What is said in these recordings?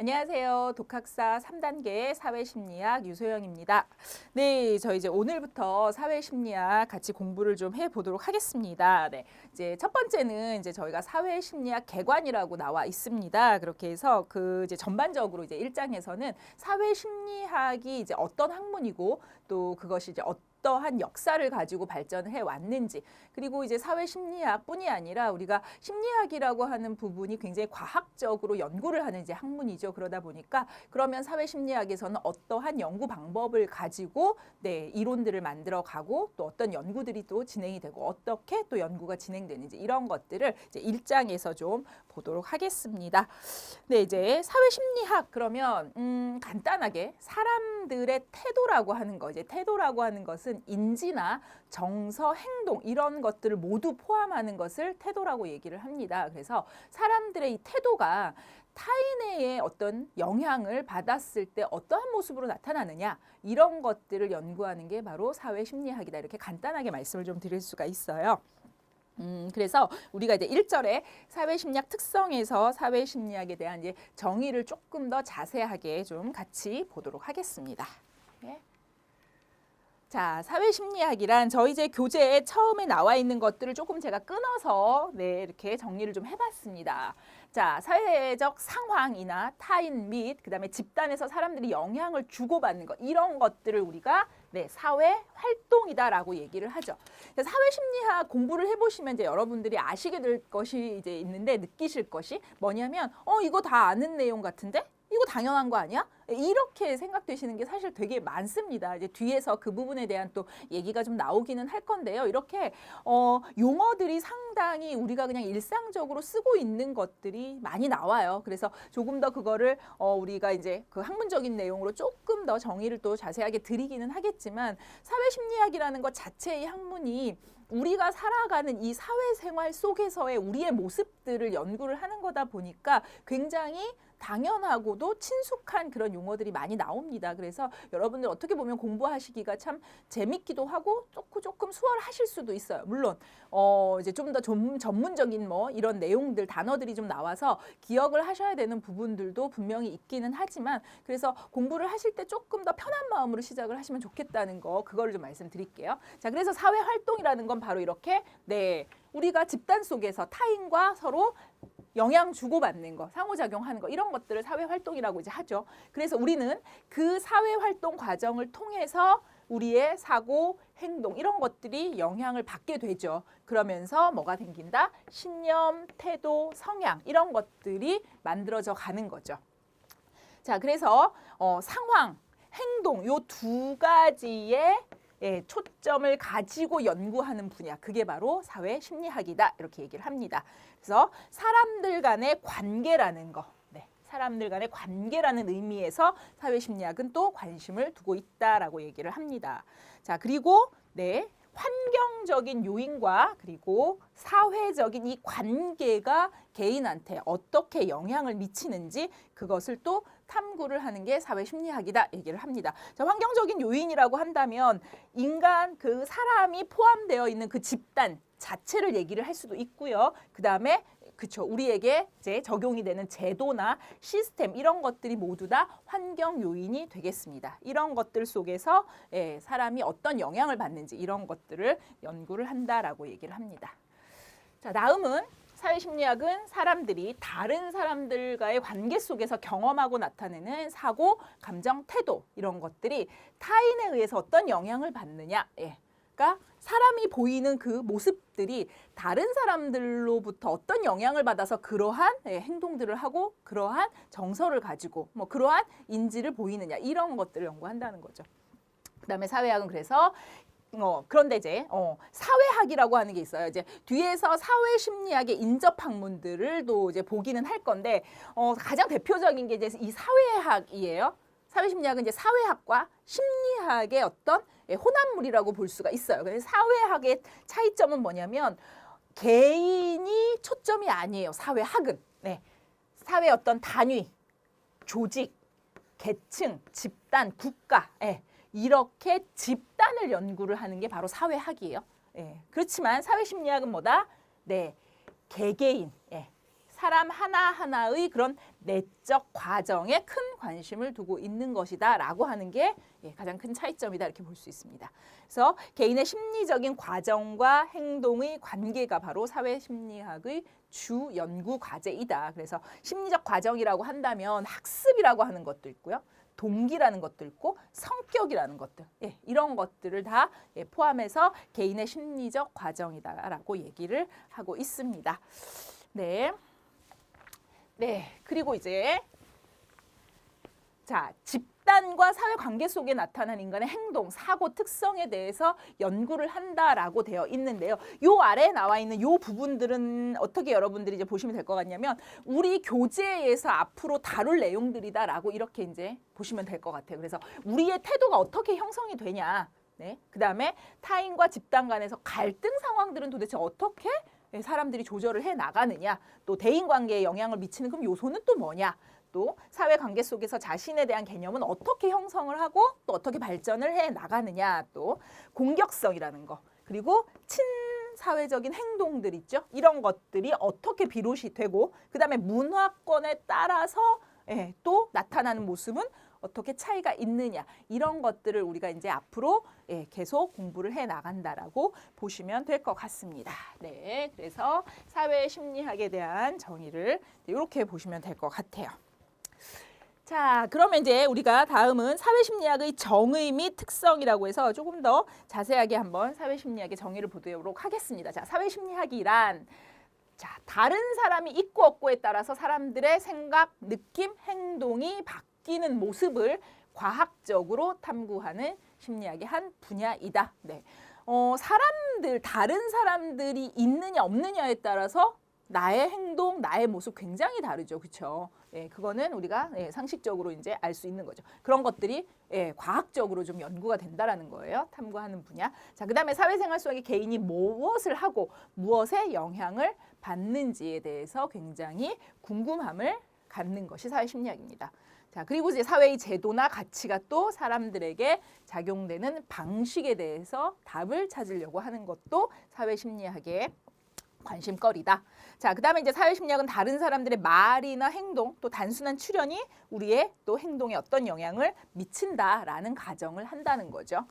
안녕하세요. 독학사 3단계 사회심리학 유소영입니다. 네, 저희 이제 오늘부터 사회심리학 같이 공부를 좀 해보도록 하겠습니다. 네, 이제 첫 번째는 이제 저희가 사회심리학 개관이라고 나와 있습니다. 그렇게 해서 이제 전반적으로 이제 1장에서는 사회심리학이 이제 어떤 학문이고 또 그것이 이제 어떠한 역사를 가지고 발전해 왔는지, 그리고 이제 사회심리학뿐이 아니라 우리가 심리학이라고 하는 부분이 굉장히 과학적으로 연구를 하는 이제 학문이죠. 그러다 보니까 그러면 사회심리학에서는 어떠한 연구 방법을 가지고 이론들을 만들어 가고 또 어떤 연구들이 또 진행이 되고 어떻게 또 연구가 진행되는지 이런 것들을 이제 1장에서 좀 보도록 하겠습니다. 네, 이제 사회심리학 그러면 간단하게 사람들의 태도라고 하는 거, 이제 태도라고 하는 것은 인지나 정서, 행동 이런 것들을 모두 포함하는 것을 태도라고 얘기를 합니다. 그래서 사람들의 이 태도가 타인의 어떤 영향을 받았을 때 어떠한 모습으로 나타나느냐 이런 것들을 연구하는 게 바로 사회심리학이다. 이렇게 간단하게 말씀을 좀 드릴 수가 있어요. 그래서 우리가 이제 1절에 사회심리학 특성에서 사회심리학에 대한 이제 정의를 조금 더 자세하게 좀 같이 보도록 하겠습니다. 네. 자, 사회심리학이란 저희 이제 교재에 처음에 나와 있는 것들을 조금 제가 끊어서 이렇게 정리를 좀 해봤습니다. 자, 사회적 상황이나 타인 및 그다음에 집단에서 사람들이 영향을 주고받는 것 이런 것들을 우리가 사회 활동이다라고 얘기를 하죠. 사회심리학 공부를 해보시면 이제 여러분들이 아시게 될 것이 이제 있는데 느끼실 것이 뭐냐면 이거 다 아는 내용 같은데? 이거 당연한 거 아니야? 이렇게 생각되시는 게 사실 되게 많습니다. 이제 뒤에서 그 부분에 대한 또 얘기가 좀 나오기는 할 건데요. 이렇게 용어들이 상당히 우리가 그냥 일상적으로 쓰고 있는 것들이 많이 나와요. 그래서 조금 더 그거를 우리가 이제 그 학문적인 내용으로 조금 더 정의를 또 자세하게 드리기는 하겠지만 사회심리학이라는 것 자체의 학문이 우리가 살아가는 이 사회생활 속에서의 우리의 모습들을 연구를 하는 거다 보니까 굉장히 당연하고도 친숙한 그런 용어들이 많이 나옵니다. 그래서 여러분들 어떻게 보면 공부하시기가 참 재밌기도 하고 조금 수월하실 수도 있어요. 물론 이제 좀 더 전문적인 뭐 이런 내용들 단어들이 좀 나와서 기억을 하셔야 되는 부분들도 분명히 있기는 하지만 그래서 공부를 하실 때 조금 더 편한 마음으로 시작을 하시면 좋겠다는 거 그거를 좀 말씀드릴게요. 자, 그래서 사회 활동이라는 건 바로 이렇게 우리가 집단 속에서 타인과 서로 영향 주고받는 거, 상호작용하는 거 이런 것들을 사회활동이라고 이제 하죠. 그래서 우리는 그 사회활동 과정을 통해서 우리의 사고, 행동 이런 것들이 영향을 받게 되죠. 그러면서 뭐가 생긴다? 신념, 태도, 성향 이런 것들이 만들어져 가는 거죠. 자, 그래서 상황, 행동 요 두 가지의 초점을 가지고 연구하는 분야 그게 바로 사회심리학이다 이렇게 얘기를 합니다. 그래서 사람들 간의 관계라는 거 사람들 간의 관계라는 의미에서 사회심리학은 또 관심을 두고 있다라고 얘기를 합니다. 자, 그리고 환경적인 요인과 그리고 사회적인 이 관계가 개인한테 어떻게 영향을 미치는지 그것을 또 탐구를 하는 게 사회심리학이다 얘기를 합니다. 자, 환경적인 요인이라고 한다면 인간 그 사람이 포함되어 있는 그 집단 자체를 얘기를 할 수도 있고요. 그다음에 그렇죠. 우리에게 이제 적용이 되는 제도나 시스템 이런 것들이 모두 다 환경 요인이 되겠습니다. 이런 것들 속에서 사람이 어떤 영향을 받는지 이런 것들을 연구를 한다라고 얘기를 합니다. 자, 다음은 사회심리학은 사람들이 다른 사람들과의 관계 속에서 경험하고 나타내는 사고, 감정, 태도 이런 것들이 타인에 의해서 어떤 영향을 받느냐. 그러니까 사람이 보이는 그 모습들이 다른 사람들로부터 어떤 영향을 받아서 그러한 행동들을 하고 그러한 정서를 가지고 뭐 그러한 인지를 보이느냐 이런 것들을 연구한다는 거죠. 그다음에 사회학은 그래서 그런데 이제 사회학이라고 하는 게 있어요. 이제 뒤에서 사회심리학의 인접 학문들을 또 이제 보기는 할 건데 가장 대표적인 게 이제 이 사회학이에요. 사회심리학은 이제 사회학과 심리학의 어떤 혼합물이라고 볼 수가 있어요. 그래서 사회학의 차이점은 뭐냐면 개인이 초점이 아니에요. 사회학은 사회 어떤 단위, 조직, 계층, 집단, 국가 이렇게 집단을 연구를 하는 게 바로 사회학이에요. 그렇지만 사회심리학은 뭐다? 개개인, 사람 하나하나의 그런 내적 과정에 큰 관심을 두고 있는 것이다라고 하는 게 가장 큰 차이점이다 이렇게 볼 수 있습니다. 그래서 개인의 심리적인 과정과 행동의 관계가 바로 사회심리학의 주 연구 과제이다. 그래서 심리적 과정이라고 한다면 학습이라고 하는 것도 있고요. 동기라는 것도 있고 성격이라는 것들 이런 것들을 다 포함해서 개인의 심리적 과정이다라고 얘기를 하고 있습니다. 네. 그리고 이제 자, 집단과 사회관계 속에 나타난 인간의 행동, 사고 특성에 대해서 연구를 한다라고 되어 있는데요. 요 아래에 나와 있는 요 부분들은 어떻게 여러분들이 이제 보시면 될 것 같냐면 우리 교재에서 앞으로 다룰 내용들이다라고 이렇게 이제 보시면 될 것 같아요. 그래서 우리의 태도가 어떻게 형성이 되냐, 그다음에 타인과 집단 간에서 갈등 상황들은 도대체 어떻게 사람들이 조절을 해 나가느냐, 또 대인관계에 영향을 미치는 그럼 요소는 또 뭐냐, 또 사회관계 속에서 자신에 대한 개념은 어떻게 형성을 하고 또 어떻게 발전을 해 나가느냐, 또 공격성이라는 거, 그리고 친사회적인 행동들 있죠. 이런 것들이 어떻게 비롯이 되고 그다음에 문화권에 따라서 또 나타나는 모습은 어떻게 차이가 있느냐, 이런 것들을 우리가 이제 앞으로 계속 공부를 해 나간다라고 보시면 될 것 같습니다. 그래서 사회심리학에 대한 정의를 이렇게 보시면 될 것 같아요. 자, 그러면 이제 우리가 다음은 사회심리학의 정의 및 특성이라고 해서 조금 더 자세하게 한번 사회심리학의 정의를 보도록 하겠습니다. 자, 사회심리학이란 다른 사람이 있고 없고에 따라서 사람들의 생각, 느낌, 행동이 바뀌는 모습을 과학적으로 탐구하는 심리학의 한 분야이다. 다른 사람들이 있느냐 없느냐에 따라서 나의 행동, 나의 모습 굉장히 다르죠. 그렇죠? 그거는 우리가 상식적으로 이제 알 수 있는 거죠. 그런 것들이 과학적으로 좀 연구가 된다라는 거예요. 탐구하는 분야. 자, 그다음에 사회생활 속에 개인이 무엇을 하고 무엇에 영향을 받는지에 대해서 굉장히 궁금함을 갖는 것이 사회심리학입니다. 자, 그리고 이제 사회의 제도나 가치가 또 사람들에게 작용되는 방식에 대해서 답을 찾으려고 하는 것도 사회심리학의 관심거리다. 자, 그다음에 이제 사회심리학은 다른 사람들의 말이나 행동, 또 단순한 출현이 우리의 또 행동에 어떤 영향을 미친다라는 가정을 한다는 거죠.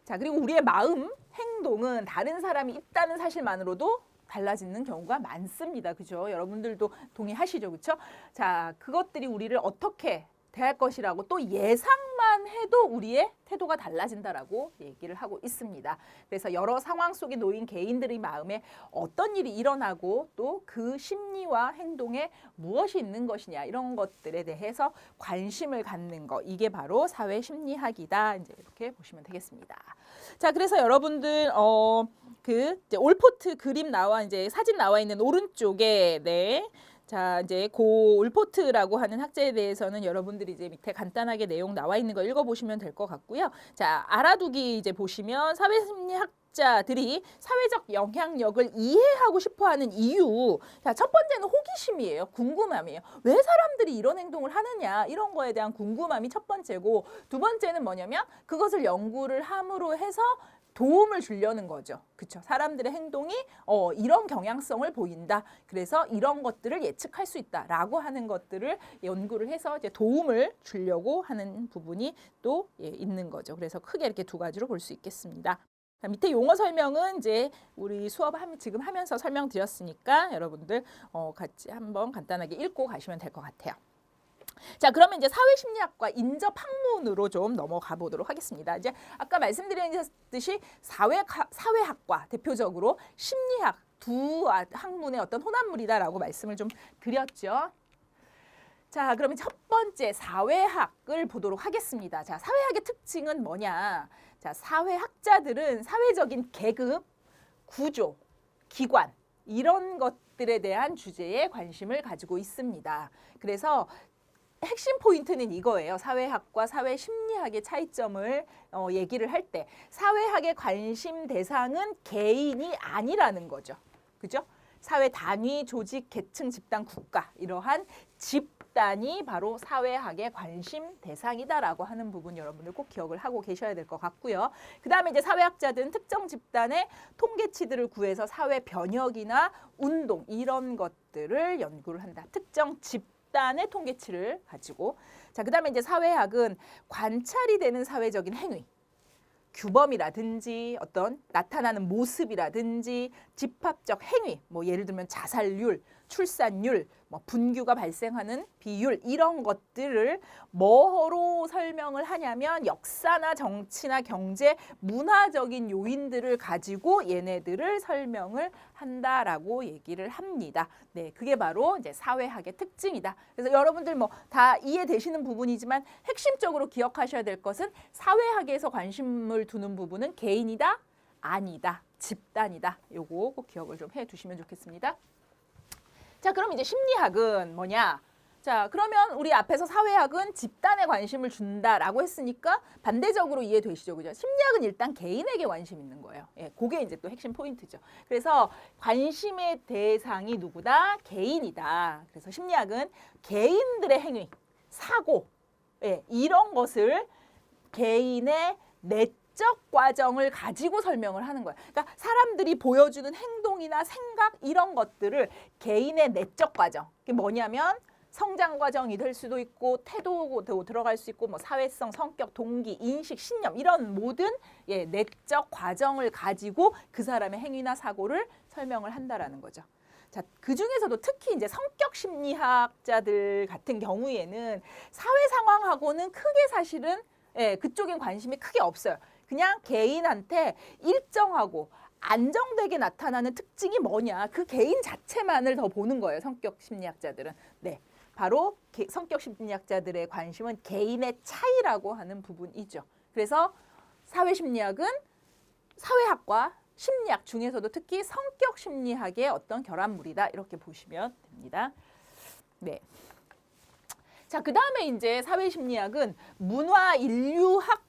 자, 그리고 우리의 마음, 행동은 다른 사람이 있다는 사실만으로도 달라지는 경우가 많습니다. 그죠? 여러분들도 동의하시죠? 그렇죠? 자, 그것들이 우리를 어떻게 대할 것이라고 또 예상만 해도 우리의 태도가 달라진다라고 얘기를 하고 있습니다. 그래서 여러 상황 속에 놓인 개인들의 마음에 어떤 일이 일어나고 또 그 심리와 행동에 무엇이 있는 것이냐, 이런 것들에 대해서 관심을 갖는 거, 이게 바로 사회심리학이다. 이제 이렇게 보시면 되겠습니다. 자, 그래서 여러분들 이제 올포트 그림 이제 사진 나와 있는 오른쪽에 자, 이제 고 올포트라고 하는 학자에 대해서는 여러분들이 이제 밑에 간단하게 내용 나와 있는 거 읽어보시면 될 것 같고요. 자, 알아두기 이제 보시면 사회심리학자들이 사회적 영향력을 이해하고 싶어하는 이유. 자, 첫 번째는 호기심이에요. 궁금함이에요. 왜 사람들이 이런 행동을 하느냐, 이런 거에 대한 궁금함이 첫 번째고, 두 번째는 뭐냐면 그것을 연구를 함으로 해서 도움을 주려는 거죠. 그렇죠? 사람들의 행동이 이런 경향성을 보인다. 그래서 이런 것들을 예측할 수 있다라고 하는 것들을 연구를 해서 이제 도움을 주려고 하는 부분이 또 있는 거죠. 그래서 크게 이렇게 두 가지로 볼 수 있겠습니다. 자, 밑에 용어 설명은 이제 우리 수업 지금 하면서 설명드렸으니까 여러분들 같이 한번 간단하게 읽고 가시면 될 것 같아요. 자, 그러면 이제 사회심리학과 인접학문으로 좀 넘어가 보도록 하겠습니다. 이제 아까 말씀드렸듯이 사회학과 대표적으로 심리학 두 학문의 어떤 혼합물이다라고 말씀을 좀 드렸죠. 자, 그러면 첫 번째 사회학을 보도록 하겠습니다. 자, 사회학의 특징은 뭐냐? 자, 사회학자들은 사회적인 계급, 구조, 기관 이런 것들에 대한 주제에 관심을 가지고 있습니다. 그래서 핵심 포인트는 이거예요. 사회학과 사회심리학의 차이점을 얘기를 할 때 사회학의 관심 대상은 개인이 아니라는 거죠. 그죠? 사회 단위, 조직, 계층, 집단, 국가 이러한 집단 집단이 바로 사회학의 관심 대상이다라고 하는 부분 여러분들 꼭 기억을 하고 계셔야 될 것 같고요. 그 다음에 이제 사회학자들은 특정 집단의 통계치들을 구해서 사회 변혁이나 운동 이런 것들을 연구를 한다. 특정 집단의 통계치를 가지고. 자, 그 다음에 이제 사회학은 관찰이 되는 사회적인 행위. 규범이라든지 어떤 나타나는 모습이라든지 집합적 행위, 뭐 예를 들면 자살률, 출산율, 뭐 분규가 발생하는 비율 이런 것들을 뭐로 설명을 하냐면 역사나 정치나 경제, 문화적인 요인들을 가지고 얘네들을 설명을 한다라고 얘기를 합니다. 네, 그게 바로 이제 사회학의 특징이다. 그래서 여러분들 뭐 다 이해되시는 부분이지만 핵심적으로 기억하셔야 될 것은 사회학에서 관심을 두는 부분은 개인이다, 아니다, 집단이다. 요거 꼭 기억을 좀 해두시면 좋겠습니다. 자, 그럼 이제 심리학은 뭐냐? 자, 그러면 우리 앞에서 사회학은 집단에 관심을 준다라고 했으니까 반대적으로 이해되시죠? 그죠? 심리학은 일단 개인에게 관심 있는 거예요. 예, 그게 이제 또 핵심 포인트죠. 그래서 관심의 대상이 누구다? 개인이다. 그래서 심리학은 개인들의 행위, 사고, 예, 이런 것을 개인의 내적 과정을 가지고 설명을 하는 거예요. 그러니까 사람들이 보여주는 행동이나 생각 이런 것들을 개인의 내적 과정, 그게 뭐냐면 성장 과정이 될 수도 있고 태도도 들어갈 수 있고 뭐 사회성, 성격, 동기, 인식, 신념 이런 모든 내적 과정을 가지고 그 사람의 행위나 사고를 설명을 한다라는 거죠. 자, 그 중에서도 특히 이제 성격 심리학자들 같은 경우에는 사회 상황하고는 크게 사실은 그쪽엔 관심이 크게 없어요. 그냥 개인한테 일정하고 안정되게 나타나는 특징이 뭐냐 그 개인 자체만을 더 보는 거예요. 성격 심리학자들은. 네, 바로 성격 심리학자들의 관심은 개인의 차이라고 하는 부분이죠. 그래서 사회심리학은 사회학과 심리학 중에서도 특히 성격 심리학의 어떤 결합물이다 이렇게 보시면 됩니다. 네. 자, 그 다음에 이제 사회심리학은 문화인류학하고도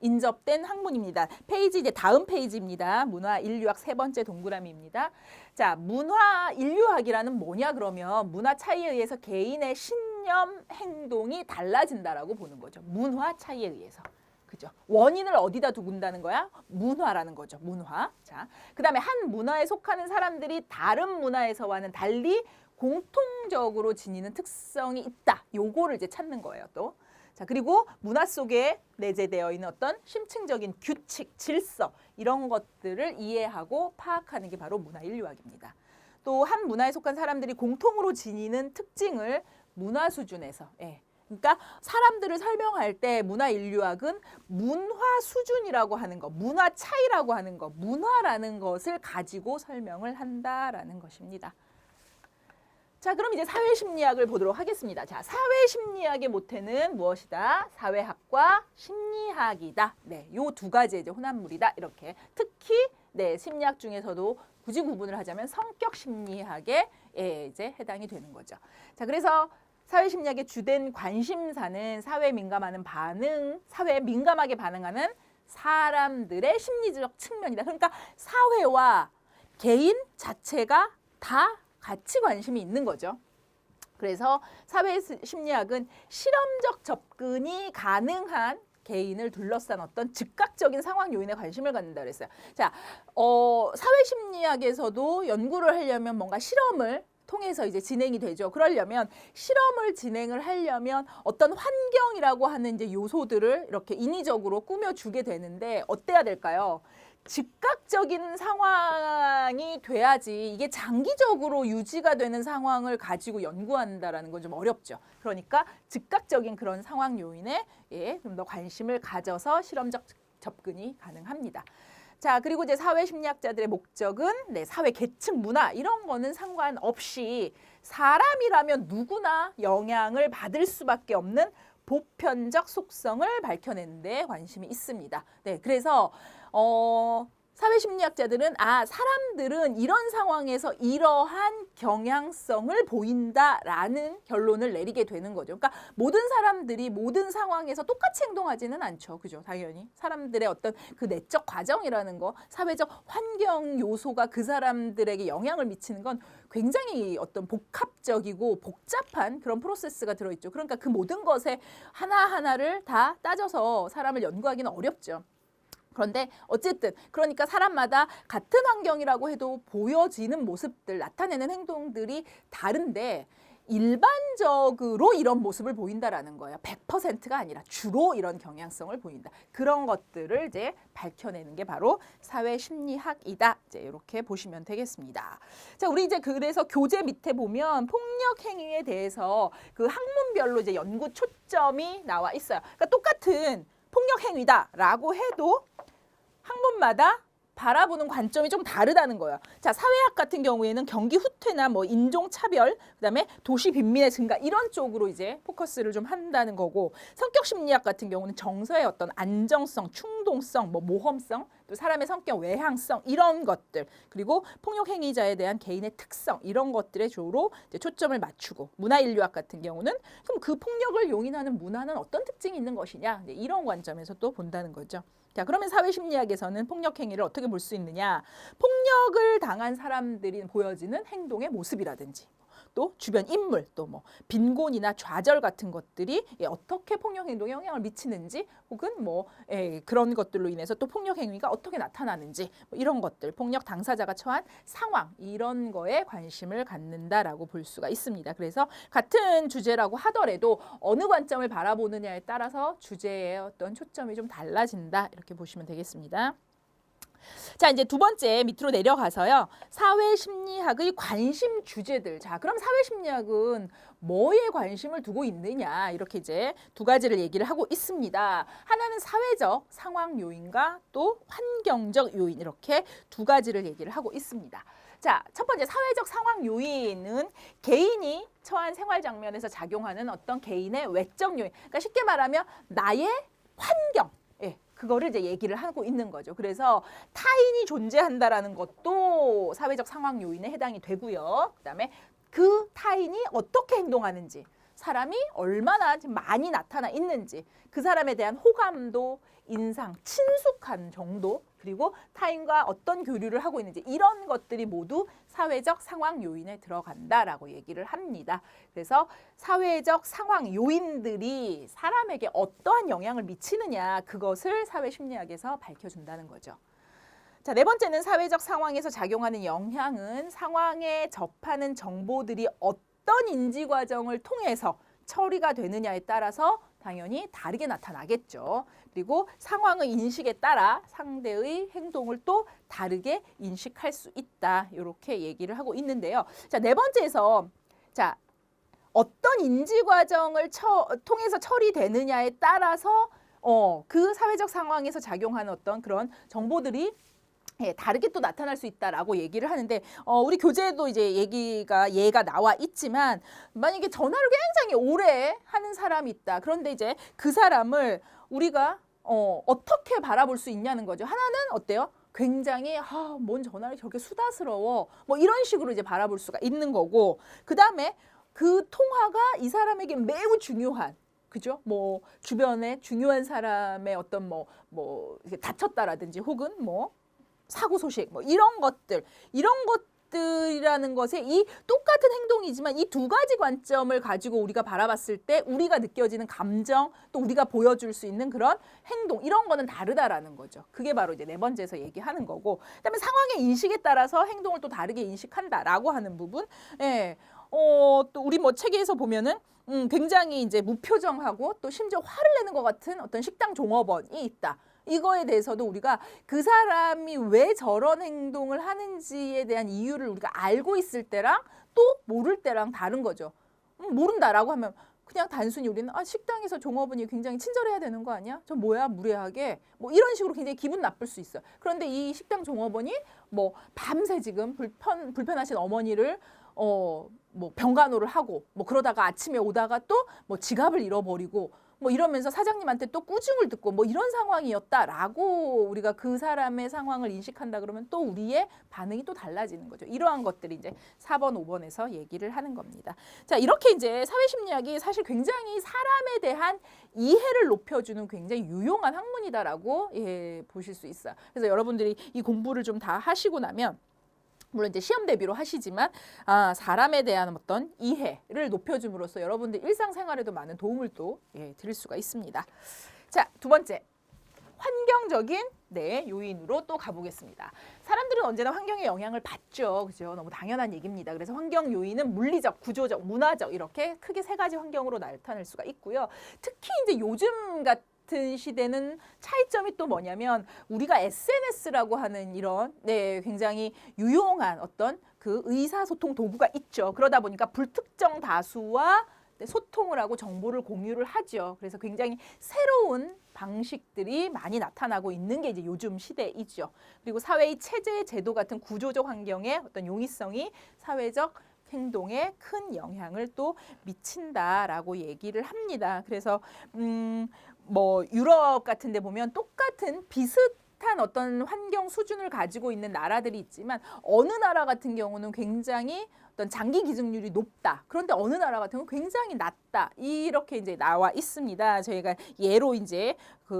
인접된 학문입니다. 페이지 이제 다음 페이지입니다. 문화인류학 세 번째 동그라미입니다. 자, 문화인류학이라는 뭐냐 그러면 문화 차이에 의해서 개인의 신념, 행동이 달라진다라고 보는 거죠. 문화 차이에 의해서. 그죠? 원인을 어디다 두는다는 거야? 문화라는 거죠. 문화. 자, 그 다음에 한 문화에 속하는 사람들이 다른 문화에서와는 달리 공통적으로 지니는 특성이 있다. 요거를 이제 찾는 거예요, 또. 자, 그리고 문화 속에 내재되어 있는 어떤 심층적인 규칙, 질서 이런 것들을 이해하고 파악하는 게 바로 문화인류학입니다. 또 한 문화에 속한 사람들이 공통으로 지니는 특징을 문화 수준에서 그러니까 사람들을 설명할 때 문화인류학은 문화 수준이라고 하는 거, 문화 차이라고 하는 거, 문화라는 것을 가지고 설명을 한다라는 것입니다. 자, 그럼 이제 사회심리학을 보도록 하겠습니다. 자, 사회심리학의 모태는 무엇이다? 사회학과 심리학이다. 네, 요 두 가지의 이제 혼합물이다. 이렇게 특히 심리학 중에서도 굳이 구분을 하자면 성격 심리학에 이제 해당이 되는 거죠. 자, 그래서 사회심리학의 주된 관심사는 사회에 민감하게 반응하는 사람들의 심리적 측면이다. 그러니까 사회와 개인 자체가 다 같이 관심이 있는 거죠. 그래서 사회심리학은 실험적 접근이 가능한 개인을 둘러싼 어떤 즉각적인 상황 요인에 관심을 갖는다 그랬어요. 자, 사회심리학에서도 연구를 하려면 뭔가 실험을 통해서 이제 진행이 되죠. 그러려면 실험을 진행을 하려면 어떤 환경이라고 하는 이제 요소들을 이렇게 인위적으로 꾸며주게 되는데 어때야 될까요? 즉각적인 상황이 돼야지 이게 장기적으로 유지가 되는 상황을 가지고 연구한다라는 건 좀 어렵죠. 그러니까 즉각적인 그런 상황 요인에 좀 더 관심을 가져서 실험적 접근이 가능합니다. 자, 그리고 이제 사회심리학자들의 목적은 사회 계층 문화 이런 거는 상관없이 사람이라면 누구나 영향을 받을 수밖에 없는 보편적 속성을 밝혀내는 데 관심이 있습니다. 네, 그래서 사회심리학자들은 사람들은 이런 상황에서 이러한 경향성을 보인다라는 결론을 내리게 되는 거죠. 그러니까 모든 사람들이 모든 상황에서 똑같이 행동하지는 않죠. 그죠? 당연히. 사람들의 어떤 그 내적 과정이라는 거, 사회적 환경 요소가 그 사람들에게 영향을 미치는 건 굉장히 어떤 복합적이고 복잡한 그런 프로세스가 들어있죠. 그러니까 그 모든 것에 하나하나를 다 따져서 사람을 연구하기는 어렵죠. 그런데 어쨌든 그러니까 사람마다 같은 환경이라고 해도 보여지는 모습들, 나타내는 행동들이 다른데 일반적으로 이런 모습을 보인다라는 거예요. 100%가 아니라 주로 이런 경향성을 보인다. 그런 것들을 이제 밝혀내는 게 바로 사회심리학이다. 이제 이렇게 보시면 되겠습니다. 자, 우리 이제 그래서 교재 밑에 보면 폭력 행위에 대해서 그 학문별로 이제 연구 초점이 나와 있어요. 그러니까 똑같은 폭력 행위다라고 해도 학문마다 바라보는 관점이 좀 다르다는 거예요. 자, 사회학 같은 경우에는 경기 후퇴나 뭐 인종 차별, 그다음에 도시 빈민의 증가 이런 쪽으로 이제 포커스를 좀 한다는 거고, 성격 심리학 같은 경우는 정서의 어떤 안정성, 충동성, 뭐 모험성, 또 사람의 성격 외향성 이런 것들, 그리고 폭력 행위자에 대한 개인의 특성 이런 것들에 주로 이제 초점을 맞추고, 문화인류학 같은 경우는 그럼 그 폭력을 용인하는 문화는 어떤 특징이 있는 것이냐, 이런 관점에서 또 본다는 거죠. 자, 그러면 사회심리학에서는 폭력 행위를 어떻게 볼 수 있느냐? 폭력을 당한 사람들이 보여지는 행동의 모습이라든지, 또 주변 인물, 또 뭐 빈곤이나 좌절 같은 것들이 어떻게 폭력 행동에 영향을 미치는지, 혹은 뭐 그런 것들로 인해서 또 폭력 행위가 어떻게 나타나는지, 뭐 이런 것들, 폭력 당사자가 처한 상황 이런 거에 관심을 갖는다라고 볼 수가 있습니다. 그래서 같은 주제라고 하더라도 어느 관점을 바라보느냐에 따라서 주제의 어떤 초점이 좀 달라진다 이렇게 보시면 되겠습니다. 자, 이제 두 번째 밑으로 내려가서요. 사회심리학의 관심 주제들. 자, 그럼 사회심리학은 뭐에 관심을 두고 있느냐? 이렇게 이제 두 가지를 얘기를 하고 있습니다. 하나는 사회적 상황 요인과 또 환경적 요인 이렇게 두 가지를 얘기를 하고 있습니다. 자, 첫 번째 사회적 상황 요인은 개인이 처한 생활 장면에서 작용하는 어떤 개인의 외적 요인. 그러니까 쉽게 말하면 나의 환경. 그거를 이제 얘기를 하고 있는 거죠. 그래서 타인이 존재한다라는 것도 사회적 상황 요인에 해당이 되고요. 그다음에 그 타인이 어떻게 행동하는지, 사람이 얼마나 많이 나타나 있는지, 그 사람에 대한 호감도, 인상, 친숙한 정도, 그리고 타인과 어떤 교류를 하고 있는지 이런 것들이 모두 사회적 상황 요인에 들어간다라고 얘기를 합니다. 그래서 사회적 상황 요인들이 사람에게 어떠한 영향을 미치느냐 그것을 사회심리학에서 밝혀준다는 거죠. 자, 네 번째는 사회적 상황에서 작용하는 영향은 상황에 접하는 정보들이 어떤 인지 과정을 통해서 처리가 되느냐에 따라서 당연히 다르게 나타나겠죠. 그리고 상황의 인식에 따라 상대의 행동을 또 다르게 인식할 수 있다. 이렇게 얘기를 하고 있는데요. 자, 네 번째에서 자, 어떤 인지 과정을 통해서 처리되느냐에 따라서 그 사회적 상황에서 작용하는 어떤 그런 정보들이 다르게 또 나타날 수 있다라고 얘기를 하는데, 우리 교재에도 이제 예가 나와 있지만, 만약에 전화를 굉장히 오래 하는 사람이 있다. 그런데 이제 그 사람을 우리가 어떻게 바라볼 수 있냐는 거죠. 하나는 어때요? 굉장히 뭔 전화를 저렇게 수다스러워. 뭐 이런 식으로 이제 바라볼 수가 있는 거고, 그다음에 그 통화가 이 사람에게 매우 중요한, 그죠? 뭐 주변에 중요한 사람의 어떤 뭐 다쳤다라든지 혹은 뭐 사고 소식 뭐 이런 것들이라는 것에 이 똑같은 행동이지만 이 두 가지 관점을 가지고 우리가 바라봤을 때 우리가 느껴지는 감정, 또 우리가 보여줄 수 있는 그런 행동 이런 거는 다르다라는 거죠. 그게 바로 이제 네 번째에서 얘기하는 거고, 그다음에 상황의 인식에 따라서 행동을 또 다르게 인식한다라고 하는 부분. 또 우리 뭐 책에서 보면은 굉장히 이제 무표정하고 또 심지어 화를 내는 것 같은 어떤 식당 종업원이 있다. 이거에 대해서도 우리가 그 사람이 왜 저런 행동을 하는지에 대한 이유를 우리가 알고 있을 때랑 또 모를 때랑 다른 거죠. 모른다라고 하면 그냥 단순히 우리는 식당에서 종업원이 굉장히 친절해야 되는 거 아니야? 저 뭐야 무례하게 뭐 이런 식으로 굉장히 기분 나쁠 수 있어요. 그런데 이 식당 종업원이 뭐 밤새 지금 불편하신 어머니를 뭐 병간호를 하고 뭐 그러다가 아침에 오다가 또 뭐 지갑을 잃어버리고 뭐 이러면서 사장님한테 또 꾸중을 듣고 뭐 이런 상황이었다라고 우리가 그 사람의 상황을 인식한다 그러면 또 우리의 반응이 또 달라지는 거죠. 이러한 것들이 이제 4번, 5번에서 얘기를 하는 겁니다. 자, 이렇게 이제 사회심리학이 사실 굉장히 사람에 대한 이해를 높여주는 굉장히 유용한 학문이다라고 보실 수 있어요. 그래서 여러분들이 이 공부를 좀 다 하시고 나면 물론 이제 시험 대비로 하시지만 사람에 대한 어떤 이해를 높여줌으로써 여러분들 일상생활에도 많은 도움을 또 드릴 수가 있습니다. 자, 두 번째. 환경적인 요인으로 또 가보겠습니다. 사람들은 언제나 환경의 영향을 받죠. 그죠? 너무 당연한 얘기입니다. 그래서 환경 요인은 물리적, 구조적, 문화적 이렇게 크게 세 가지 환경으로 나타날 수가 있고요. 특히 이제 요즘 같은 시대는 차이점이 또 뭐냐면 우리가 SNS라고 하는 이런 굉장히 유용한 어떤 그 의사소통 도구가 있죠. 그러다 보니까 불특정 다수와 소통을 하고 정보를 공유를 하죠. 그래서 굉장히 새로운 방식들이 많이 나타나고 있는 게 이제 요즘 시대이죠. 그리고 사회의 체제, 제도 같은 구조적 환경의 어떤 용이성이 사회적 행동에 큰 영향을 또 미친다라고 얘기를 합니다. 그래서 뭐 유럽 같은 데 보면 똑같은 비슷한 어떤 환경 수준을 가지고 있는 나라들이 있지만 어느 나라 같은 경우는 굉장히 어떤 장기 기증률이 높다. 그런데 어느 나라 같은 경우는 굉장히 낮다. 이렇게 이제 나와 있습니다. 저희가 예로 이제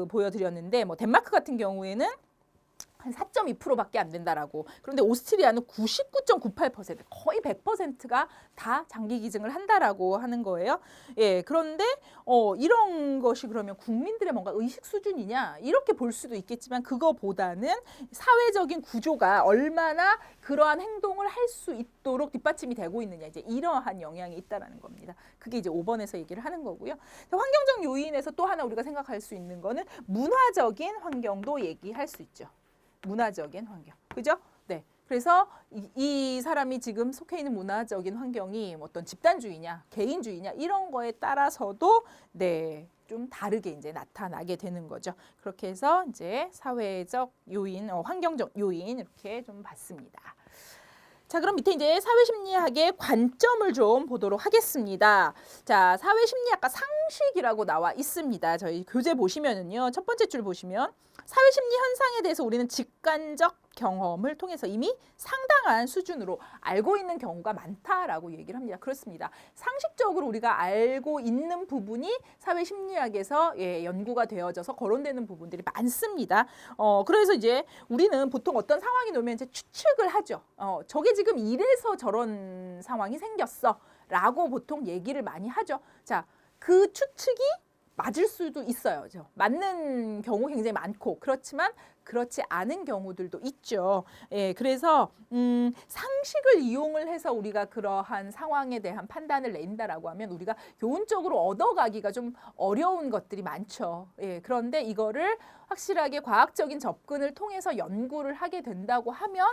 보여드렸는데 뭐 덴마크 같은 경우에는 한 4.2%밖에 안 된다라고. 그런데 오스트리아는 99.98% 거의 100%가 다 장기 기증을 한다라고 하는 거예요. 예, 그런데 이런 것이 그러면 국민들의 뭔가 의식 수준이냐 이렇게 볼 수도 있겠지만 그거보다는 사회적인 구조가 얼마나 그러한 행동을 할 수 있도록 뒷받침이 되고 있느냐 이제 이러한 영향이 있다라는 겁니다. 그게 이제 5번에서 얘기를 하는 거고요. 환경적 요인에서 또 하나 우리가 생각할 수 있는 거는 문화적인 환경도 얘기할 수 있죠. 문화적인 환경. 그죠? 네. 그래서 이 사람이 지금 속해 있는 문화적인 환경이 어떤 집단주의냐, 개인주의냐 이런 거에 따라서도 좀 다르게 이제 나타나게 되는 거죠. 그렇게 해서 이제 사회적 요인, 환경적 요인 이렇게 좀 봤습니다. 자, 그럼 밑에 이제 사회심리학의 관점을 좀 보도록 하겠습니다. 자, 사회심리학과 상식이라고 나와 있습니다. 저희 교재 보시면은요, 첫 번째 줄 보시면 사회심리 현상에 대해서 우리는 직관적 경험을 통해서 이미 상당한 수준으로 알고 있는 경우가 많다라고 얘기를 합니다. 그렇습니다. 상식적으로 우리가 알고 있는 부분이 사회심리학에서 연구가 되어져서 거론되는 부분들이 많습니다. 그래서 이제 우리는 보통 어떤 상황이 나오면 이제 추측을 하죠. 저게 지금 이래서 저런 상황이 생겼어 라고 보통 얘기를 많이 하죠. 자, 그 추측이 맞을 수도 있어요. 맞는 경우 굉장히 많고 그렇지만 그렇지 않은 경우들도 있죠. 예, 그래서 상식을 이용을 해서 우리가 그러한 상황에 대한 판단을 낸다라고 하면 우리가 교훈적으로 얻어가기가 좀 어려운 것들이 많죠. 예, 그런데 이거를 확실하게 과학적인 접근을 통해서 연구를 하게 된다고 하면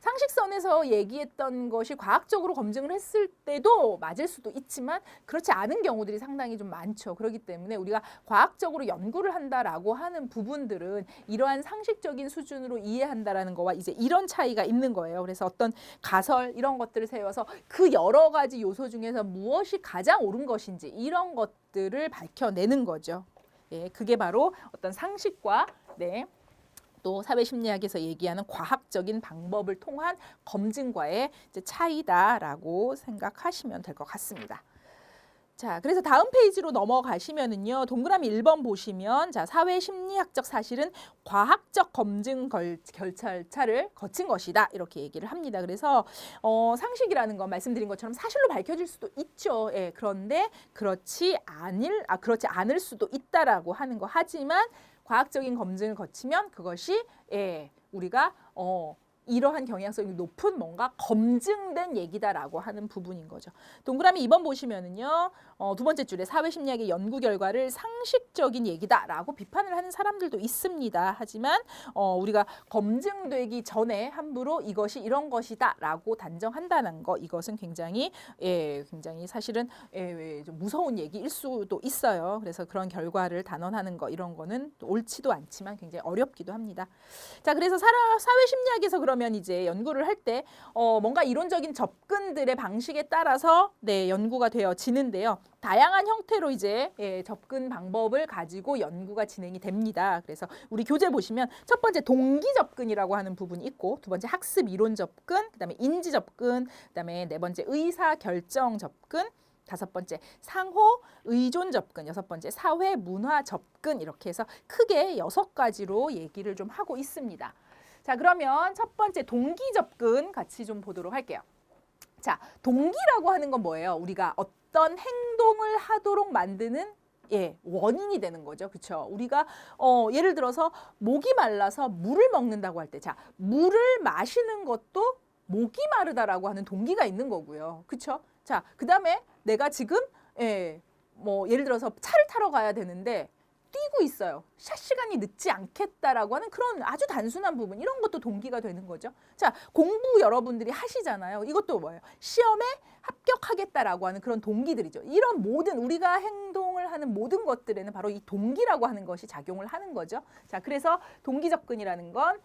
상식선에서 얘기했던 것이 과학적으로 검증을 했을 때도 맞을 수도 있지만 그렇지 않은 경우들이 상당히 좀 많죠. 그렇기 때문에 우리가 과학적으로 연구를 한다라고 하는 부분들은 이러한 상식적인 수준으로 이해한다라는 거와 이제 이런 차이가 있는 거예요. 그래서 어떤 가설 이런 것들을 세워서 그 여러 가지 요소 중에서 무엇이 가장 옳은 것인지 이런 것들을 밝혀내는 거죠. 예, 그게 바로 어떤 상식과 또 사회심리학에서 얘기하는 과학적인 방법을 통한 검증과의 이제 차이다라고 생각하시면 될 것 같습니다. 자, 그래서 다음 페이지로 넘어가시면은요. 동그라미 1번 보시면 자, 사회심리학적 사실은 과학적 검증 절차를 거친 것이다. 이렇게 얘기를 합니다. 그래서 상식이라는 건 말씀드린 것처럼 사실로 밝혀질 수도 있죠. 예, 그런데 그렇지 않을 수도 있다라고 하는 거. 하지만 과학적인 검증을 거치면 그것이 우리가 이러한 경향성이 높은 뭔가 검증된 얘기다라고 하는 부분인 거죠. 동그라미 2번 보시면은요. 두 번째 줄에 사회심리학의 연구 결과를 상식적인 얘기다라고 비판을 하는 사람들도 있습니다. 하지만 우리가 검증되기 전에 함부로 이것이 이런 것이다라고 단정한다는 거 이것은 굉장히 사실은 좀 무서운 얘기일 수도 있어요. 그래서 그런 결과를 단언하는 거 이런 거는 옳지도 않지만 굉장히 어렵기도 합니다. 자, 그래서 사회심리학에서 그러면 그러면 이제 연구를 할 때 뭔가 이론적인 접근들의 방식에 따라서 네, 연구가 되어지는데요. 다양한 형태로 이제 접근 방법을 가지고 연구가 진행이 됩니다. 그래서 우리 교재 보시면 첫 번째 동기 접근이라고 하는 부분이 있고, 두 번째 학습 이론 접근, 그다음에 인지 접근, 그다음에 네 번째 의사 결정 접근, 다섯 번째 상호 의존 접근, 여섯 번째 사회 문화 접근, 이렇게 해서 크게 6가지로 얘기를 좀 하고 있습니다. 자, 그러면 첫 번째 동기 접근 같이 좀 보도록 할게요. 자, 동기라고 하는 건 뭐예요? 우리가 어떤 행동을 하도록 만드는 원인이 되는 거죠. 그렇죠? 우리가 예를 들어서 목이 말라서 물을 먹는다고 할 때, 자, 물을 마시는 것도 목이 마르다라고 하는 동기가 있는 거고요. 그렇죠? 자, 그다음에 내가 지금 뭐 예를 들어서 차를 타러 가야 되는데 뛰고 있어요. 샷 시간이 늦지 않겠다라고 하는 그런 아주 단순한 부분, 이런 것도 동기가 되는 거죠. 자, 공부 여러분들이 하시잖아요. 이것도 뭐예요? 시험에 합격하겠다라고 하는 그런 동기들이죠. 이런 모든 우리가 행동을 하는 모든 것들에는 바로 이 동기라고 하는 것이 작용을 하는 거죠. 자, 그래서 동기 접근이라는 건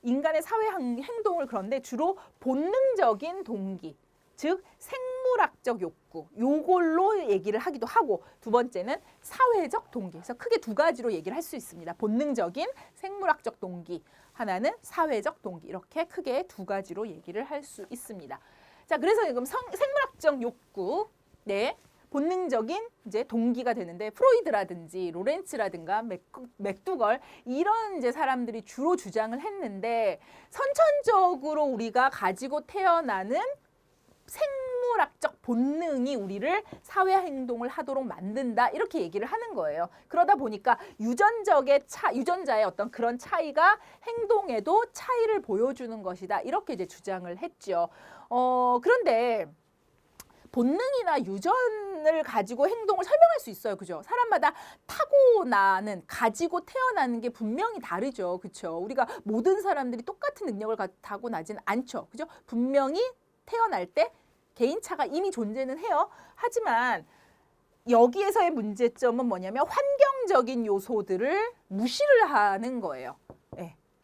인간의 사회 행동을 그런데 주로 본능적인 동기, 즉 생물학적 욕구, 요걸로 얘기를 하기도 하고, 두 번째는 사회적 동기. 그래서 크게 2가지로 얘기를 할 수 있습니다. 본능적인 생물학적 동기, 하나는 사회적 동기. 이렇게 크게 2가지로 얘기를 할 수 있습니다. 자, 그래서 지금 생물학적 욕구, 본능적인 이제 동기가 되는데, 프로이드라든지 로렌츠라든가 맥두걸, 이런 이제 사람들이 주로 주장을 했는데, 선천적으로 우리가 가지고 태어나는 생물학적 본능이 우리를 사회 행동을 하도록 만든다, 이렇게 얘기를 하는 거예요. 그러다 보니까 유전자의 어떤 그런 차이가 행동에도 차이를 보여주는 것이다, 이렇게 이제 주장을 했죠. 그런데 본능이나 유전을 가지고 행동을 설명할 수 있어요. 그죠? 사람마다 타고나는, 가지고 태어나는 게 분명히 다르죠. 그렇죠? 우리가 모든 사람들이 똑같은 능력을 타고나지는 않죠. 그죠? 분명히 태어날 때 개인차가 이미 존재는 해요. 하지만 여기에서의 문제점은 뭐냐면 환경적인 요소들을 무시를 하는 거예요.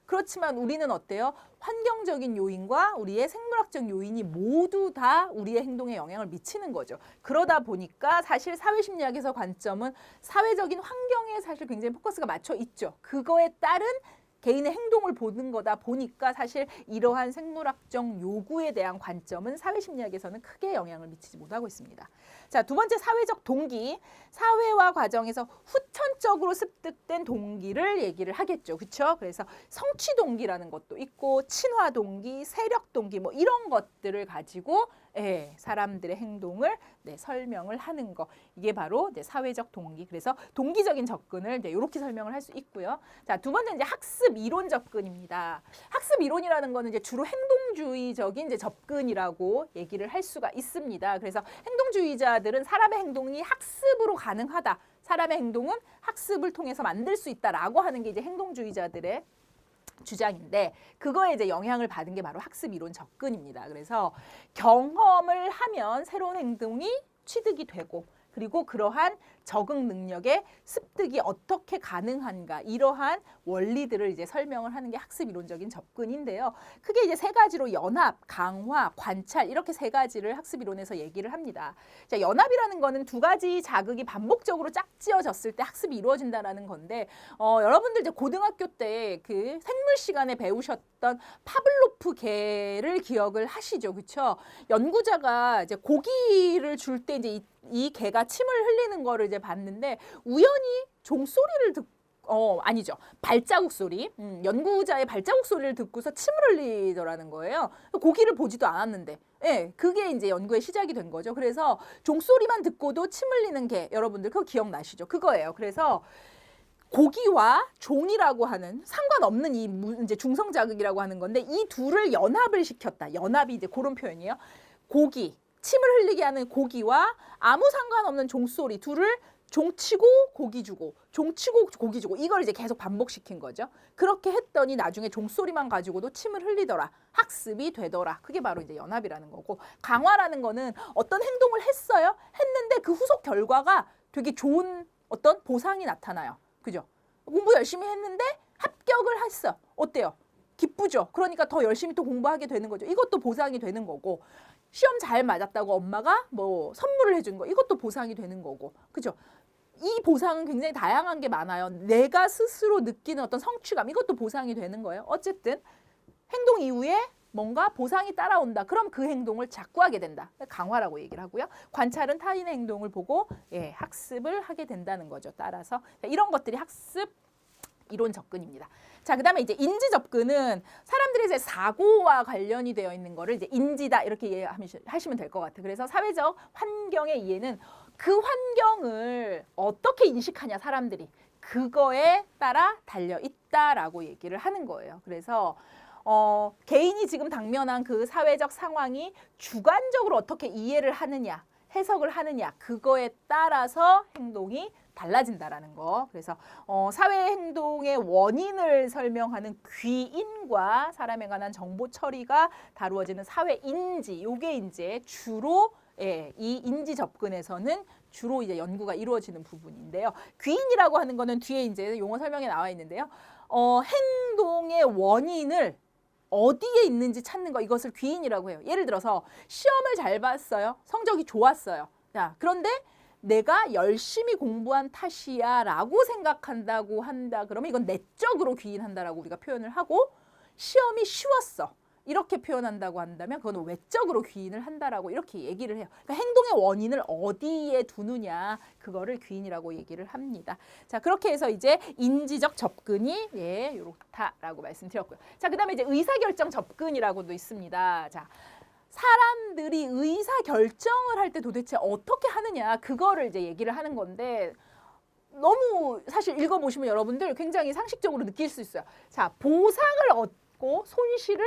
그렇지만 우리는 어때요? 환경적인 요인과 우리의 생물학적 요인이 모두 다 우리의 행동에 영향을 미치는 거죠. 그러다 보니까 사실 사회심리학에서 관점은 사회적인 환경에 사실 굉장히 포커스가 맞춰 있죠. 그거에 따른 개인의 행동을 보는 거다 보니까 사실 이러한 생물학적 요구에 대한 관점은 사회심리학에서는 크게 영향을 미치지 못하고 있습니다. 자, 두 번째 사회적 동기, 사회화 과정에서 후천적으로 습득된 동기를 얘기를 하겠죠. 그렇죠? 그래서 성취 동기라는 것도 있고 친화 동기, 세력 동기, 뭐 이런 것들을 가지고 사람들의 행동을 설명을 하는 거, 이게 바로 사회적 동기. 그래서 동기적인 접근을 이렇게 설명을 할 수 있고요. 자, 두 번째 이제 학습 이론 접근입니다. 학습 이론이라는 거는 이제 주로 행동주의적인 이제 접근이라고 얘기를 할 수가 있습니다. 그래서 행동주의자들은 사람의 행동이 학습으로 가능하다, 사람의 행동은 학습을 통해서 만들 수 있다라고 하는 게 이제 행동주의자들의 주장인데, 그거에 이제 영향을 받은 게 바로 학습 이론 접근입니다. 그래서 경험을 하면 새로운 행동이 취득이 되고, 그리고 그러한 적응 능력의 습득이 어떻게 가능한가, 이러한 원리들을 이제 설명을 하는 게 학습 이론적인 접근인데요. 크게 이제 3가지로 연합, 강화, 관찰, 이렇게 3가지를 학습 이론에서 얘기를 합니다. 자, 연합이라는 거는 2가지 자극이 반복적으로 짝지어졌을 때 학습이 이루어진다라는 건데, 여러분들 이제 고등학교 때 그 생물 시간에 배우셨던 파블로프 개를 기억을 하시죠, 그렇죠? 연구자가 이제 고기를 줄 때 이제 이 개가 침을 흘리는 거를 이제 봤는데, 우연히 종소리를 아니죠, 발자국 소리, 연구자의 발자국 소리를 듣고서 침을 흘리더라는 거예요. 고기를 보지도 않았는데, 그게 이제 연구의 시작이 된 거죠. 그래서 종소리만 듣고도 침 흘리는 개, 여러분들 그거 기억나시죠? 그거예요. 그래서 고기와 종이라고 하는 상관없는 이 이제 중성 자극이라고 하는 건데, 이 둘을 연합을 시켰다. 연합이 이제 그런 표현이에요. 고기, 침을 흘리게 하는 고기와 아무 상관없는 종소리 둘을 종치고 고기 주고, 종치고 고기 주고, 이걸 이제 계속 반복시킨 거죠. 그렇게 했더니 나중에 종소리만 가지고도 침을 흘리더라, 학습이 되더라. 그게 바로 이제 연합이라는 거고, 강화라는 거는 어떤 행동을 했어요. 했는데 그 후속 결과가 되게 좋은 어떤 보상이 나타나요. 그죠? 공부 열심히 했는데 합격을 했어. 어때요? 기쁘죠. 그러니까 더 열심히 또 공부하게 되는 거죠. 이것도 보상이 되는 거고, 시험 잘 맞았다고 엄마가 뭐 선물을 해준 거, 이것도 보상이 되는 거고, 그죠? 이 보상은 굉장히 다양한 게 많아요. 내가 스스로 느끼는 어떤 성취감, 이것도 보상이 되는 거예요. 어쨌든 행동 이후에 뭔가 보상이 따라온다. 그럼 그 행동을 자꾸 하게 된다. 강화라고 얘기를 하고요. 관찰은 타인의 행동을 보고 학습을 하게 된다는 거죠. 따라서 이런 것들이 학습 이론 접근입니다. 자, 그다음에 이제 인지 접근은 사람들이 이제 사고와 관련이 되어 있는 거를 이제 인지다 이렇게 이해하시면 될 것 같아요. 그래서 사회적 환경의 이해는 그 환경을 어떻게 인식하냐 사람들이 그거에 따라 달려 있다라고 얘기를 하는 거예요. 그래서 개인이 지금 당면한 그 사회적 상황이 주관적으로 어떻게 이해를 하느냐, 해석을 하느냐, 그거에 따라서 행동이 달라진다라는 거. 그래서 사회 행동의 원인을 설명하는 귀인과 사람에 관한 정보 처리가 다루어지는 사회 인지, 요게 이제 주로 이 인지 접근에서는 주로 이제 연구가 이루어지는 부분인데요. 귀인이라고 하는 거는 뒤에 이제 용어 설명에 나와 있는데요. 행동의 원인을 어디에 있는지 찾는 거, 이것을 귀인이라고 해요. 예를 들어서 시험을 잘 봤어요. 성적이 좋았어요. 자, 그런데 내가 열심히 공부한 탓이야 라고 생각한다고 한다. 그러면 이건 내적으로 귀인한다라고 우리가 표현을 하고, 시험이 쉬웠어. 이렇게 표현한다고 한다면 그건 외적으로 귀인을 한다라고 이렇게 얘기를 해요. 그러니까 행동의 원인을 어디에 두느냐, 그거를 귀인이라고 얘기를 합니다. 자, 그렇게 해서 이제 인지적 접근이 이렇다라고 말씀드렸고요. 자, 그다음에 이제 의사결정 접근이라고도 있습니다. 자, 사람들이 의사결정을 할 때 도대체 어떻게 하느냐, 그거를 이제 얘기를 하는 건데, 너무 사실 읽어보시면 여러분들 굉장히 상식적으로 느낄 수 있어요. 자, 보상을 얻고 손실을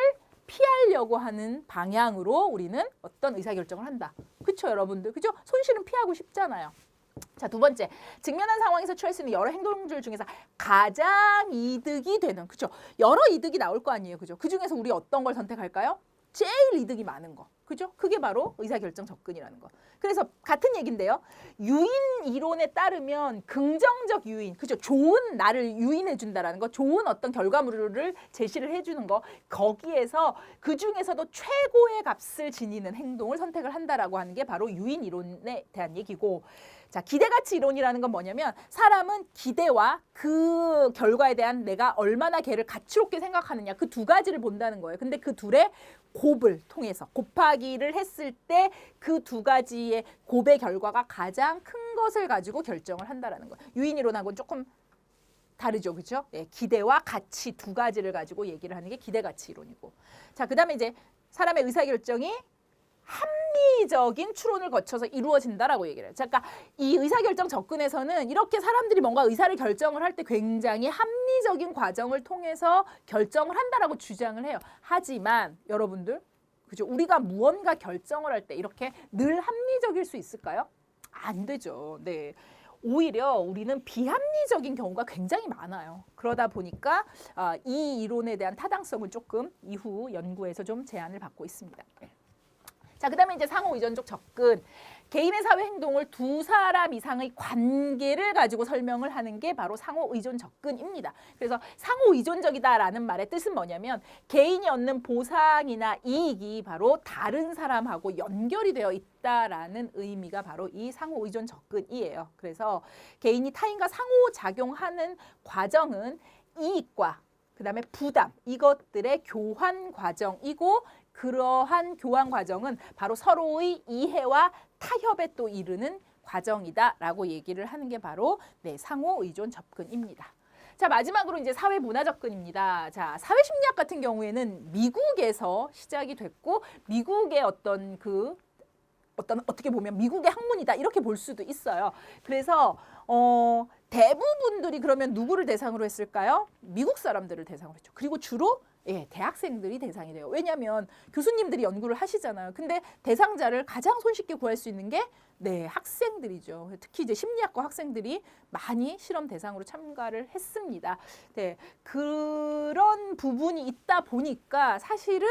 피하려고 하는 방향으로 우리는 어떤 의사결정을 한다. 그렇죠, 여러분들? 그죠? 손실은 피하고 싶잖아요. 자, 두 번째, 직면한 상황에서 취할 수 있는 여러 행동들 중에서 가장 이득이 되는, 그죠? 여러 이득이 나올 거 아니에요, 그죠? 그 중에서 우리 어떤 걸 선택할까요? 제일 이득이 많은 거, 그죠? 그게 바로 의사결정 접근이라는 거. 그래서 같은 얘기인데요. 유인 이론에 따르면 긍정적 유인, 그죠? 좋은 나를 유인해 준다라는 거, 좋은 어떤 결과물을 제시를 해주는 거, 거기에서 그 중에서도 최고의 값을 지니는 행동을 선택을 한다라고 하는 게 바로 유인 이론에 대한 얘기고, 자, 기대가치 이론이라는 건 뭐냐면 사람은 기대와 그 결과에 대한 내가 얼마나 걔를 가치롭게 생각하느냐, 그 두 가지를 본다는 거예요. 근데 그 둘의 곱을 통해서 곱하기를 했을 때 그 두 가지의 곱의 결과가 가장 큰 것을 가지고 결정을 한다라는 거예요. 유인 이론하고는 조금 다르죠, 그렇죠? 기대와 가치 두 가지를 가지고 얘기를 하는 게 기대가치 이론이고. 자, 그다음에 이제 사람의 의사결정이 합리적인 추론을 거쳐서 이루어진다라고 얘기를 해요. 그러니까 이 의사결정 접근에서는 이렇게 사람들이 뭔가 의사를 결정을 할 때 굉장히 합리적인 과정을 통해서 결정을 한다라고 주장을 해요. 하지만 여러분들, 그죠? 우리가 무언가 결정을 할 때 이렇게 늘 합리적일 수 있을까요? 안 되죠. 네. 오히려 우리는 비합리적인 경우가 굉장히 많아요. 그러다 보니까 이 이론에 대한 타당성을 조금 이후 연구에서 좀 제한을 받고 있습니다. 자, 그다음에 이제 상호 의존적 접근. 개인의 사회 행동을 두 사람 이상의 관계를 가지고 설명을 하는 게 바로 상호 의존 접근입니다. 그래서 상호 의존적이다라는 말의 뜻은 뭐냐면 개인이 얻는 보상이나 이익이 바로 다른 사람하고 연결이 되어 있다라는 의미가 바로 이 상호 의존 접근이에요. 그래서 개인이 타인과 상호 작용하는 과정은 이익과 그다음에 부담, 이것들의 교환 과정이고, 그러한 교환 과정은 바로 서로의 이해와 타협에 또 이르는 과정이다라고 얘기를 하는 게 바로 상호 의존 접근입니다. 자, 마지막으로 이제 사회 문화 접근입니다. 자, 사회 심리학 같은 경우에는 미국에서 시작이 됐고, 미국의 어떻게 보면 미국의 학문이다 이렇게 볼 수도 있어요. 그래서 대부분들이 그러면 누구를 대상으로 했을까요? 미국 사람들을 대상으로 했죠. 그리고 주로 대학생들이 대상이 돼요. 왜냐하면 교수님들이 연구를 하시잖아요. 근데 대상자를 가장 손쉽게 구할 수 있는 게 학생들이죠. 특히 이제 심리학과 학생들이 많이 실험 대상으로 참가를 했습니다. 그런 부분이 있다 보니까 사실은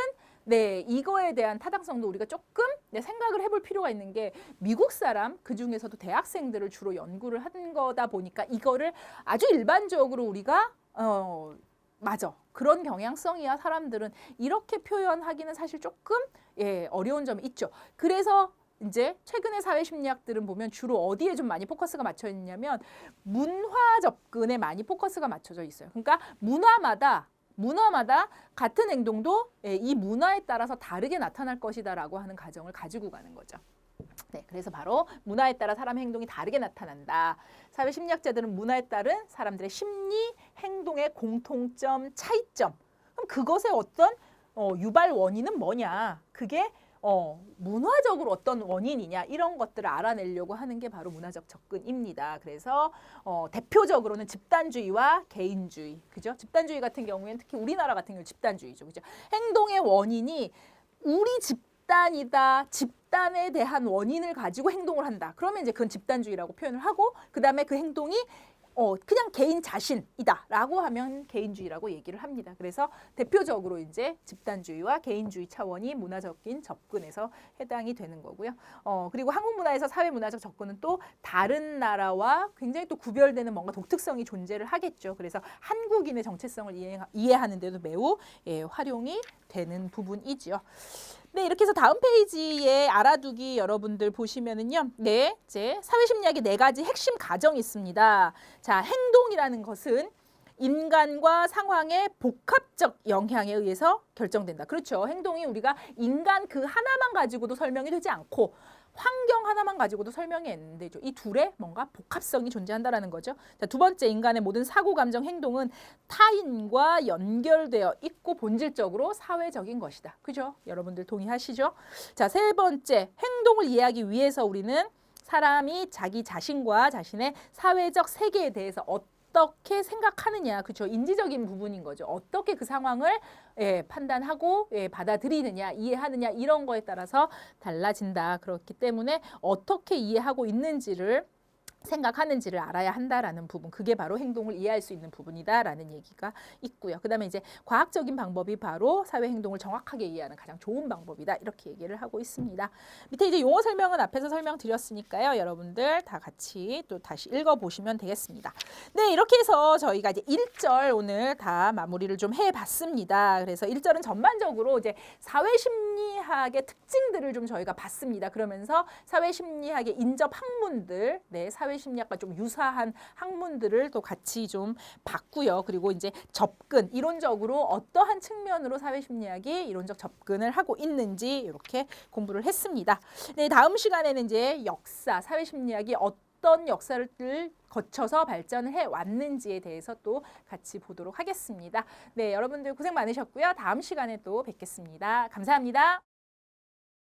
이거에 대한 타당성도 우리가 조금 생각을 해볼 필요가 있는 게, 미국 사람 그중에서도 대학생들을 주로 연구를 한 거다 보니까 이거를 아주 일반적으로 우리가 맞아, 그런 경향성이야 사람들은. 이렇게 표현하기는 사실 조금 어려운 점이 있죠. 그래서 이제 최근의 사회심리학들은 보면 주로 어디에 좀 많이 포커스가 맞춰 있냐면 문화 접근에 많이 포커스가 맞춰져 있어요. 그러니까 문화마다 같은 행동도 이 문화에 따라서 다르게 나타날 것이다라고 하는 가정을 가지고 가는 거죠. 네, 그래서 바로 문화에 따라 사람 행동이 다르게 나타난다. 사회심리학자들은 문화에 따른 사람들의 심리, 행동의 공통점, 차이점. 그럼 그것의 어떤 유발 원인은 뭐냐? 그게 문화적으로 어떤 원인이냐 이런 것들을 알아내려고 하는 게 바로 문화적 접근입니다. 그래서 대표적으로는 집단주의와 개인주의, 그죠? 집단주의 같은 경우에는 특히 우리나라 같은 경우 집단주의죠, 그죠? 행동의 원인이 우리 집단이다, 집단에 대한 원인을 가지고 행동을 한다. 그러면 이제 그건 집단주의라고 표현을 하고 그 다음에 그 행동이 그냥 개인 자신이다라고 하면 개인주의라고 얘기를 합니다. 그래서 대표적으로 이제 집단주의와 개인주의 차원이 문화적인 접근에서 해당이 되는 거고요. 그리고 한국 문화에서 사회 문화적 접근은 또 다른 나라와 굉장히 또 구별되는 뭔가 독특성이 존재를 하겠죠. 그래서 한국인의 정체성을 이해하는 데도 매우 활용이 되는 부분이지요. 네, 이렇게 해서 다음 페이지에 알아두기 여러분들 보시면은요. 네, 이제 사회심리학의 4가지 핵심 가정이 있습니다. 자, 행동이라는 것은 인간과 상황의 복합적 영향에 의해서 결정된다. 그렇죠. 행동이 우리가 인간 그 하나만 가지고도 설명이 되지 않고 환경 하나만 가지고도 설명이 안 되죠. 이 둘의 뭔가 복합성이 존재한다라는 거죠. 자, 두 번째, 인간의 모든 사고, 감정, 행동은 타인과 연결되어 있고 본질적으로 사회적인 것이다. 그죠? 여러분들 동의하시죠? 자, 세 번째, 행동을 이해하기 위해서 우리는 사람이 자기 자신과 자신의 사회적 세계에 대해서 어떻게 생각하느냐, 그렇죠? 인지적인 부분인 거죠. 어떻게 그 상황을 판단하고 받아들이느냐, 이해하느냐 이런 거에 따라서 달라진다. 그렇기 때문에 어떻게 이해하고 있는지를 생각하는지를 알아야 한다라는 부분, 그게 바로 행동을 이해할 수 있는 부분이다라는 얘기가 있고요. 그 다음에 이제 과학적인 방법이 바로 사회 행동을 정확하게 이해하는 가장 좋은 방법이다, 이렇게 얘기를 하고 있습니다. 밑에 이제 용어 설명은 앞에서 설명드렸으니까요. 여러분들 다 같이 또 다시 읽어보시면 되겠습니다. 네, 이렇게 해서 저희가 이제 1절 오늘 다 마무리를 좀 해봤습니다. 그래서 1절은 전반적으로 이제 사회심리학의 특징들을 좀 저희가 봤습니다. 그러면서 사회심리학의 인접 학문들, 사회심리학과 좀 유사한 학문들을 또 같이 좀 봤고요. 그리고 이제 접근, 이론적으로 어떠한 측면으로 사회심리학이 이론적 접근을 하고 있는지 이렇게 공부를 했습니다. 네, 다음 시간에는 이제 역사, 사회심리학이 어떤 역사를 거쳐서 발전을 해왔는지에 대해서 또 같이 보도록 하겠습니다. 네, 여러분들 고생 많으셨고요. 다음 시간에 또 뵙겠습니다. 감사합니다.